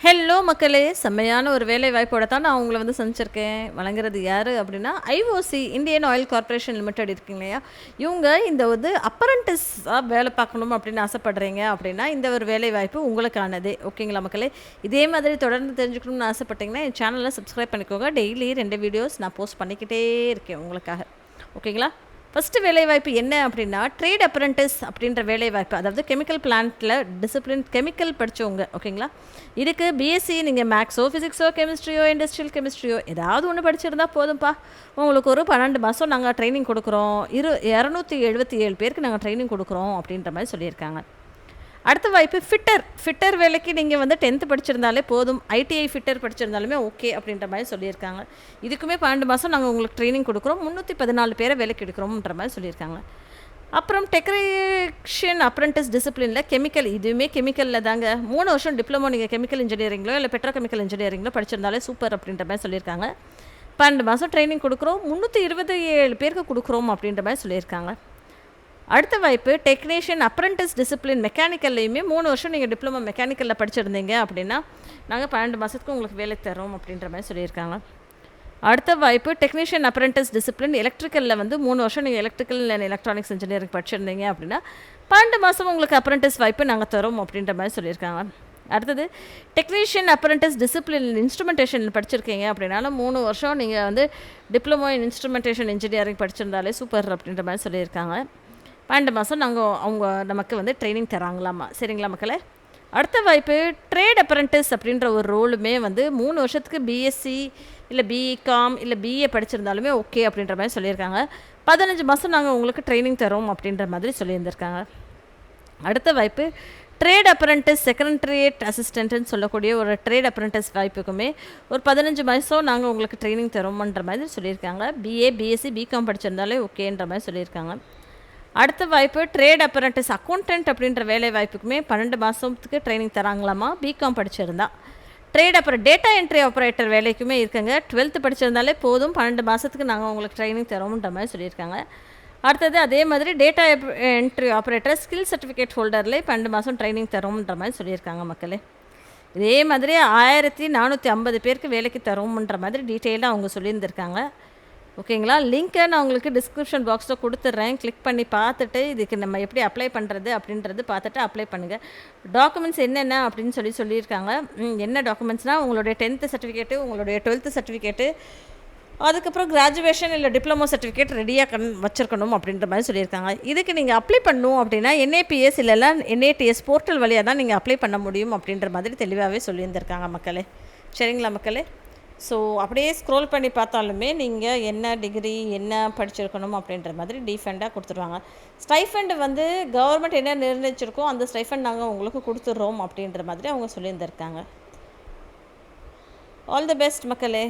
Hello மக்களே! செம்மையான ஒரு வேலை வாய்ப்போட தான் நான் உங்கள வந்து சந்திச்சிருக்கேன். வழங்குறது யாரு அப்டின்னா, IOC Indian oil corporation limited இருக்குங்க இல்லையா? இவங்க இந்த வந்து அப்ரன்டிஸா வேலை பார்க்கணும் அப்படின்னு ஆசைப்படுறீங்க அப்படின்னா, இந்த ஒரு வேலை வாய்ப்பு உங்களுக்கானது. ஓகேங்களா மக்களே? இதே மாதிரி தொடர்ந்து தெரிஞ்சுக்கணும்னு ஆசைப்பட்டீங்கன்னா, என் சேனல சப்ஸ்கிரைப் பண்ணிக்கோங்க. டெய்லி 2 வீடியோஸ் நான் போஸ்ட் பண்ணிக்கிட்டே இருக்கேன் உங்களுக்காக. ஓகேங்களா? ஃபஸ்ட்டு வேலைவாய்ப்பு என்ன அப்படின்னா, ட்ரேட் அப்ரண்டிஸ் அப்படின்ற வேலைவாய்ப்பு. அதாவது கெமிக்கல் பிளான்ட்டில் டிசிப்ளின் கெமிக்கல் படித்தவங்க. ஓகேங்களா? இதுக்கு பிஎஸ்சி நீங்கள் மேக்ஸோ, ஃபிசிக்ஸோ, கெமிஸ்ட்ரியோ, இண்டஸ்ட்ரியல் கெமிஸ்ட்ரியோ ஏதாவது ஒன்று படிச்சிருந்தா போதும்ப்பா. உங்களுக்கு ஒரு 12 மாதம் நாங்கள் ட்ரைனிங் கொடுக்குறோம். 277 பேருக்கு நாங்கள் ட்ரைனிங் கொடுக்குறோம் அப்படின்ற மாதிரி சொல்லியிருக்காங்க. அடுத்த வாய்ப்பு ஃபிட்டர் வேலைக்கு நீங்கள் வந்து 10th படிச்சிருந்தாலே போதும். ஐடிஐ ஃபிட்டர் படிச்சிருந்தாலுமே ஓகே அப்படின்ற மாதிரி சொல்லியிருக்காங்க. இதுக்குமே 12 மாதம் நாங்கள் உங்களுக்கு ட்ரைனிங் கொடுக்குறோம். 314 பேரை வேலைக்கு எடுக்கிறோம்ன்ற மாதிரி சொல்லியிருக்காங்க. அப்புறம் டெக்னீஷியன் அப்ரண்டிஸ் டிசிப்ளினில் கெமிக்கல், இதுவுமே கெமிக்கலில் தாங்க. 3 வருஷம் டிப்ளமோ நீங்கள் கெமிக்கல் இன்ஜினியரிங்களோ இல்லை பெட்ரோகெமிக்கல் இன்ஜினியரிங்களோ படிச்சிருந்தாலே சூப்பர் அப்படின்ற மாதிரி சொல்லியிருக்காங்க. 12 மாதம் ட்ரைனிங் கொடுக்குறோம். 327 பேருக்கு கொடுக்குறோம் அப்படின்ற மாதிரி சொல்லியிருக்காங்க. அடுத்த வாய்ப்பு டெக்னீஷியன் அப்ரண்டிஸ் டிசிப்ளின் மெக்கானிக்கல்லையுமே 3 வருஷம் நீங்கள் டிப்ளமோ மெக்கானிக்கலில் படிச்சிருந்தீங்க அப்படின்னா நாங்கள் 12 மாதத்துக்கு உங்களுக்கு வேலை தரோம் அப்படின்ற மாதிரி சொல்லியிருக்காங்க. அடுத்த வாய்ப்பு டெக்னீஷியன் அப்ரண்டிஸ் டிசிப்ளின் எலக்ட்ரிக்கலில் வந்து 3 வருஷம் நீங்கள் எலக்ட்ரிக்கல் அண்ட் எலக்ட்ரானிக்ஸ் இன்ஜினியரிங் படிச்சிருந்தீங்க அப்படின்னா 12 மாதம் உங்களுக்கு அப்ரண்டிஸ் வாய்ப்பு நாங்கள் தரோம் அப்படின்ற மாதிரி சொல்லியிருக்காங்க. அடுத்தது டெக்னீஷியன் அப்ரண்டிஸ் டிசிப்ளின் இன்ஸ்ட்ருமெண்டேஷன் படிச்சிருக்கீங்க அப்படின்னாலும் 3 வருஷம் நீங்கள் வந்து டிப்ளமோ இன் இன்ஸ்ட்ருமெண்டேஷன் இன்ஜினியரிங் படிச்சிருந்தாலே சூப்பர் அப்படின்ற மாதிரி சொல்லியிருக்காங்க. 12 மாதம் அவங்க நமக்கு வந்து ட்ரைனிங் தராங்களாமா. சரிங்களா மக்களே? அடுத்த வாய்ப்பு ட்ரேட் அப்ரண்டிஸ் அப்படின்ற ஒரு ரோலுமே வந்து 3 வருஷத்துக்கு பிஎஸ்சி இல்லை பிகாம் இல்லை பிஏ படிச்சிருந்தாலுமே ஓகே அப்படின்ற மாதிரி சொல்லியிருக்காங்க. 15 மாதம் நாங்கள் உங்களுக்கு ட்ரைனிங் தரோம் அப்படின்ற மாதிரி சொல்லியிருந்திருக்காங்க. அடுத்த வாய்ப்பு ட்ரேட் அப்ரண்டிஸ் செக்ரட்டரியேட் அசிஸ்டண்ட்டுன்னு சொல்லக்கூடிய ஒரு ட்ரேட் அப்ரண்டிஸ் வாய்ப்புக்குமே ஒரு 15 மாதம் நாங்கள் உங்களுக்கு ட்ரைனிங் தரோம்ன்ற மாதிரி சொல்லியிருக்காங்க. பிஏ பிஎஸ்சி பிகாம் படிச்சிருந்தாலே ஓகேன்ற மாதிரி சொல்லியிருக்காங்க. அடுத்த வாய்ப்பு ட்ரேட் அப்ரண்டிஸ் அக்கௌண்டன்ட் அப்படின்ற வேலை வாய்ப்புக்குமே 12 மாதத்துக்கு ட்ரைனிங் தராங்களாமா பிகாம் படிச்சிருந்தா. டேட்டா என்ட்ரி ஆப்ரேட்டர் வேலைக்குமே இருக்குங்க. 12th படிச்சிருந்தாலே போதும், 12 மாதத்துக்கு நாங்கள் உங்களுக்கு ட்ரைனிங் தரோம்ன்ற மாதிரி சொல்லியிருக்காங்க. அடுத்தது அதே மாதிரி data entry operator skill certificate ஹோல்டர்லேயே 12 மாதம் ட்ரைனிங் தரோம்ன்ற மாதிரி சொல்லியிருக்காங்க மக்களே. இதே மாதிரி 1450 பேருக்கு வேலைக்கு தரோம்ன்ற மாதிரி டீட்டெயிலாக அவங்க சொல்லியிருந்திருக்காங்க. ஓகேங்களா? லிங்க்கை நான் உங்களுக்கு டிஸ்கிரிப்ஷன் பாக்ஸில் கொடுத்துட்றேன். கிளிக் பண்ணி பார்த்துட்டு இதுக்கு நம்ம எப்படி அப்ளை பண்ணுறது அப்படின்றது பார்த்துட்டு அப்ளை பண்ணுங்கள். டாக்குமெண்ட்ஸ் என்னென்ன அப்படின்னு சொல்லியிருக்காங்க. என்ன டாக்குமெண்ட்ஸ்னால் உங்களுடைய 10th சர்டிஃபிகேட்டு, உங்களுடைய 12th சர்டிஃபிகேட்டு, அதுக்கப்புறம் கிராஜுவேஷன் இல்லை டிப்ளமோ சர்டிஃபிகேட் ரெடியாக வச்சுருக்கணும் அப்படின்ற மாதிரி சொல்லியிருக்காங்க. இதுக்கு நீங்கள் அப்ளை பண்ணணும் அப்படின்னா என்ஏபிஎஸ் இல்லைன்னா என்ஏடிஎஸ் போர்ட்டல் வழியாக தான் நீங்கள் அப்ளை பண்ண முடியும் அப்படின்ற மாதிரி தெளிவாகவே சொல்லியிருந்திருக்காங்க மக்களே. சரிங்களா மக்களே? ஸோ அப்படியே ஸ்க்ரோல் பண்ணி பார்த்தாலுமே நீங்கள் என்ன டிகிரி என்ன படிச்சிருக்கணும் அப்படின்ற மாதிரி டீஃபெண்டாக கொடுத்துருவாங்க. ஸ்டைஃபண்ட் வந்து கவர்மெண்ட் என்ன நிர்ணயிச்சிருக்கோ அந்த ஸ்டைஃபண்ட் நாங்கள் உங்களுக்கு கொடுத்துட்றோம் அப்படின்ற மாதிரி அவங்க சொல்லியிருந்திருக்காங்க. ஆல் தி பெஸ்ட் மக்களே.